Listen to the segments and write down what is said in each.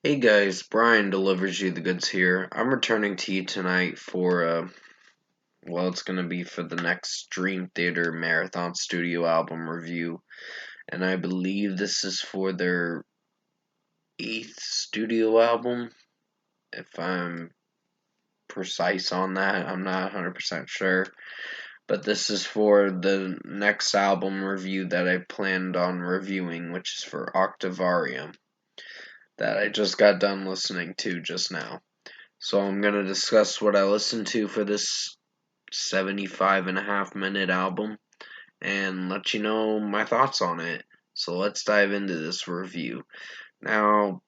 Hey guys, Brian delivers you the goods here. I'm returning to you tonight for, it's gonna be for the next Dream Theater Marathon Studio album review, and I believe this is for their 8th studio album, if I'm precise on that. I'm not 100% sure, but this is for the next album review that I planned on reviewing, which is for Octavarium, that I just got done listening to just now. So I'm going to discuss what I listened to for this 75.5 minute album and let you know my thoughts on it. So let's dive into this review. Now,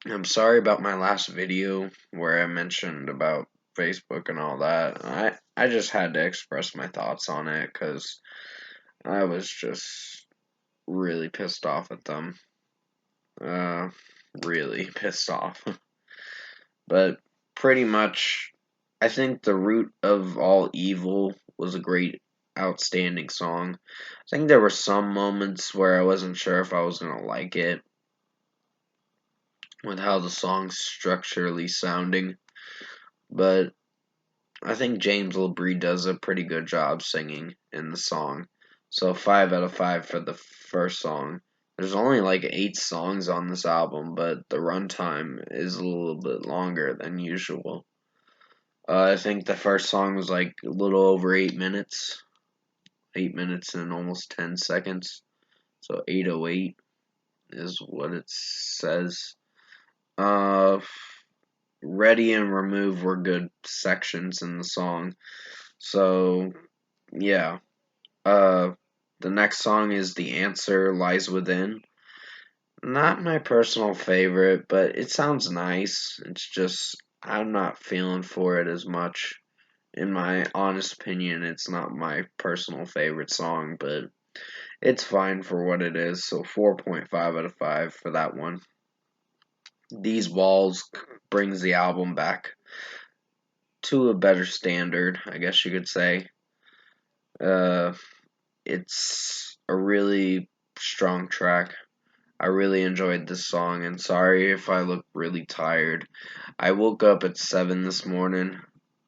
I'm sorry about my last video where I mentioned about Facebook and all that. I just had to express my thoughts on it because I was just really pissed off at them. Uh, really pissed off. But pretty much, I think The Root of All Evil was a great, outstanding song. I think there were some moments where I wasn't sure if I was going to like it with how the song's structurally sounding, but I think James LaBrie does a pretty good job singing in the song. So 5 out of 5 for the first song. There's only like 8 songs on this album, but the runtime is a little bit longer than usual. I think the first song was like a little over 8 minutes. 8 minutes and almost 10 seconds. So 8:08 is what it says. Uh, Ready and Remove were good sections in the song. So, yeah. Uh, the next song is The Answer Lies Within. Not my personal favorite, but it sounds nice. It's just, I'm not feeling for it as much. In my honest opinion, it's not my personal favorite song, but it's fine for what it is. So 4.5 out of 5 for that one. These Walls brings the album back to a better standard, I guess you could say. Uh, it's a really strong track. I really enjoyed this song, and sorry if I look really tired. I woke up at 7 this morning,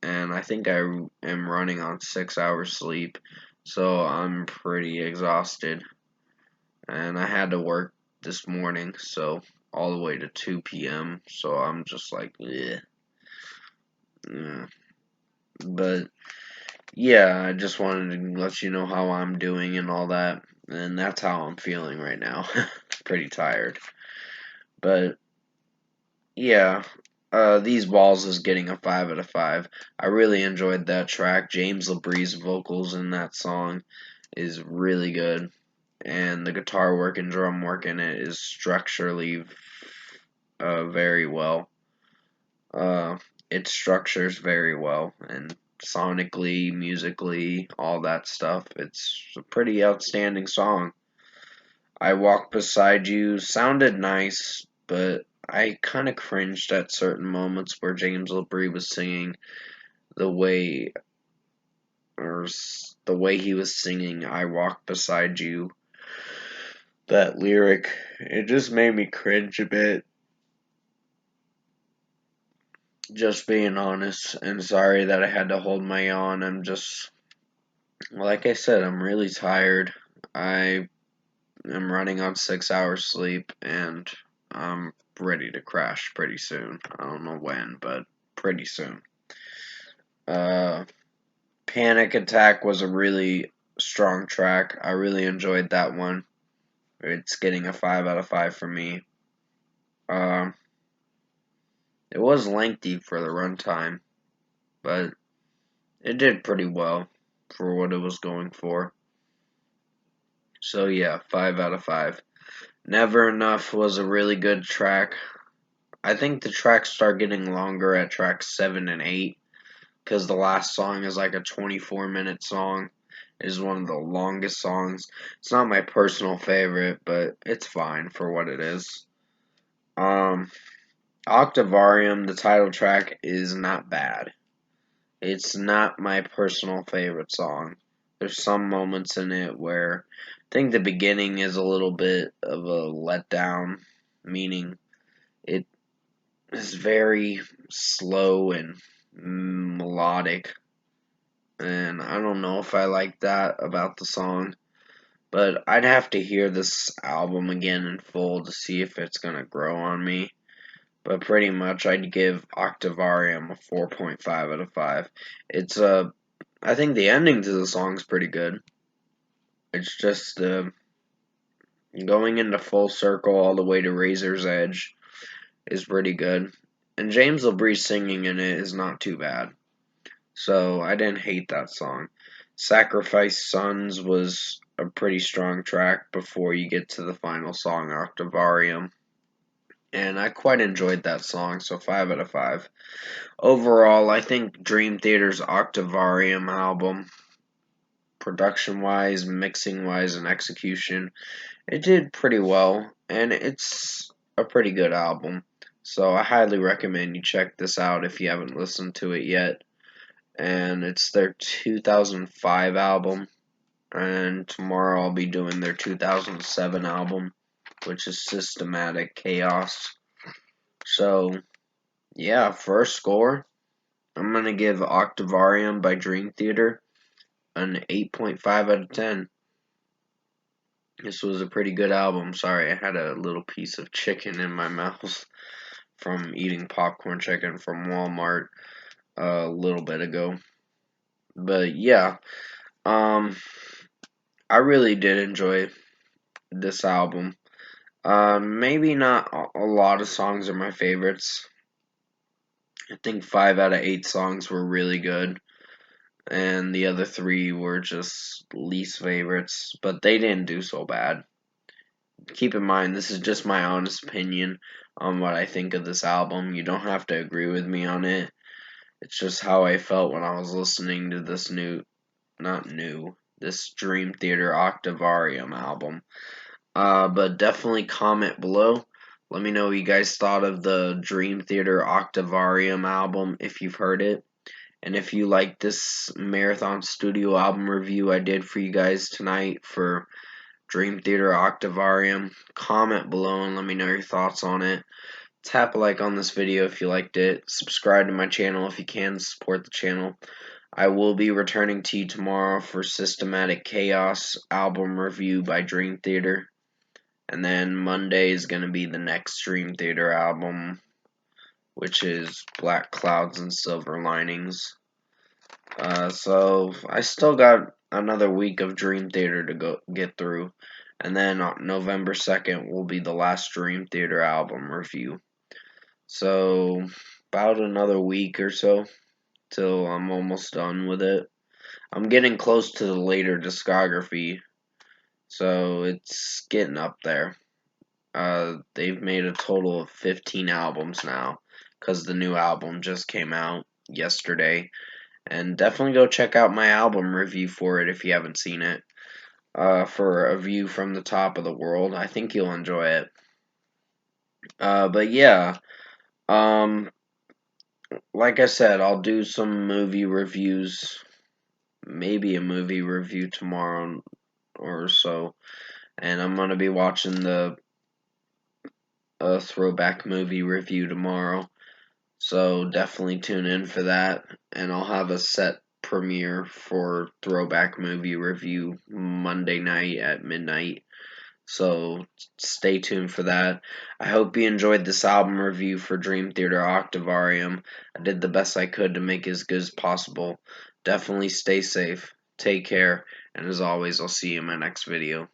and I think I am running on 6 hours sleep, so I'm pretty exhausted. And I had to work this morning, so all the way to 2 p.m., so I'm just like, yeah. But yeah, I just wanted to let you know how I'm doing and all that, and that's how I'm feeling right now. Pretty tired. But yeah, These Walls is getting a 5 out of 5. I really enjoyed that track. James LaBrie's vocals in that song is really good, and the guitar work and drum work in it is structurally very well. Uh, it structures very well, and sonically, musically, all that stuff. It's a pretty outstanding song. I Walk Beside You sounded nice, but I kind of cringed at certain moments where James LaBrie was singing the way, the way he was singing I Walk Beside You. That lyric, it just made me cringe a bit. Just being honest, and sorry that I had to hold my yawn. I'm just, like I said, I'm really tired. I am running on 6 hours sleep, and I'm ready to crash pretty soon. I don't know when, but pretty soon. Uh, Panic Attack was a really strong track. I really enjoyed that one. It's getting a 5 out of 5 for me. Um, it was lengthy for the runtime, but it did pretty well for what it was going for. So yeah, 5 out of 5. Never Enough was a really good track. I think the tracks start getting longer at tracks 7 and 8 because the last song is like a 24-minute song. It is one of the longest songs. It's not my personal favorite, but it's fine for what it is. Um, Octavarium, the title track, is not bad. It's not my personal favorite song. There's some moments in it where I think the beginning is a little bit of a letdown, meaning It is very slow and melodic, and I don't know if I like that about the song. But I'd have to hear this album again in full to see if it's gonna grow on me. But pretty much, I'd give Octavarium a 4.5 out of 5. It's I think the ending to the song's pretty good. It's just going into full circle all the way to Razor's Edge is pretty good. And James LaBrie singing in it is not too bad. So I didn't hate that song. Sacrifice Sons was a pretty strong track before you get to the final song, Octavarium. And I quite enjoyed that song, so 5 out of 5. Overall, I think Dream Theater's Octavarium album, production wise, mixing wise, and execution, it did pretty well, and it's a pretty good album. So I highly recommend you check this out if you haven't listened to it yet. And it's their 2005 album, and tomorrow I'll be doing their 2007 album, which is Systematic Chaos. So, yeah, first score, I'm going to give Octavarium by Dream Theater an 8.5 out of 10. This was a pretty good album. Sorry, I had a little piece of chicken in my mouth from eating popcorn chicken from Walmart a little bit ago. But yeah, um, I really did enjoy this album. Maybe not a lot of songs are my favorites. I think 5 out of 8 songs were really good, and the other 3 were just least favorites, but they didn't do so bad. Keep in mind, this is just my honest opinion on what I think of this album. You don't have to agree with me on it. It's just how I felt when I was listening to this this Dream Theater Octavarium album. But definitely comment below. Let me know what you guys thought of the Dream Theater Octavarium album if you've heard it. And if you like this Marathon Studio album review I did for you guys tonight for Dream Theater Octavarium, comment below and let me know your thoughts on it. Tap a like on this video if you liked it. Subscribe to my channel if you can to support the channel. I will be returning to you tomorrow for Systematic Chaos album review by Dream Theater. And then Monday is going to be the next Dream Theater album, which is Black Clouds and Silver Linings. So I still got another week of Dream Theater to get through. And then on November 2nd will be the last Dream Theater album review. So about another week or so till I'm almost done with it. I'm getting close to the later discography, so it's getting up there. They've made a total of 15 albums now, because the new album just came out yesterday. And definitely go check out my album review for it if you haven't seen it. For a view from the top of the world. I think you'll enjoy it. But yeah, like I said, I'll do some movie reviews. Maybe a movie review tomorrow or so. And I'm going to be watching the throwback movie review tomorrow. So definitely tune in for that. And I'll have a set premiere for throwback movie review Monday night at midnight. So stay tuned for that. I hope you enjoyed this album review for Dream Theater Octavarium. I did the best I could to make it as good as possible. Definitely stay safe, take care, and as always, I'll see you in my next video.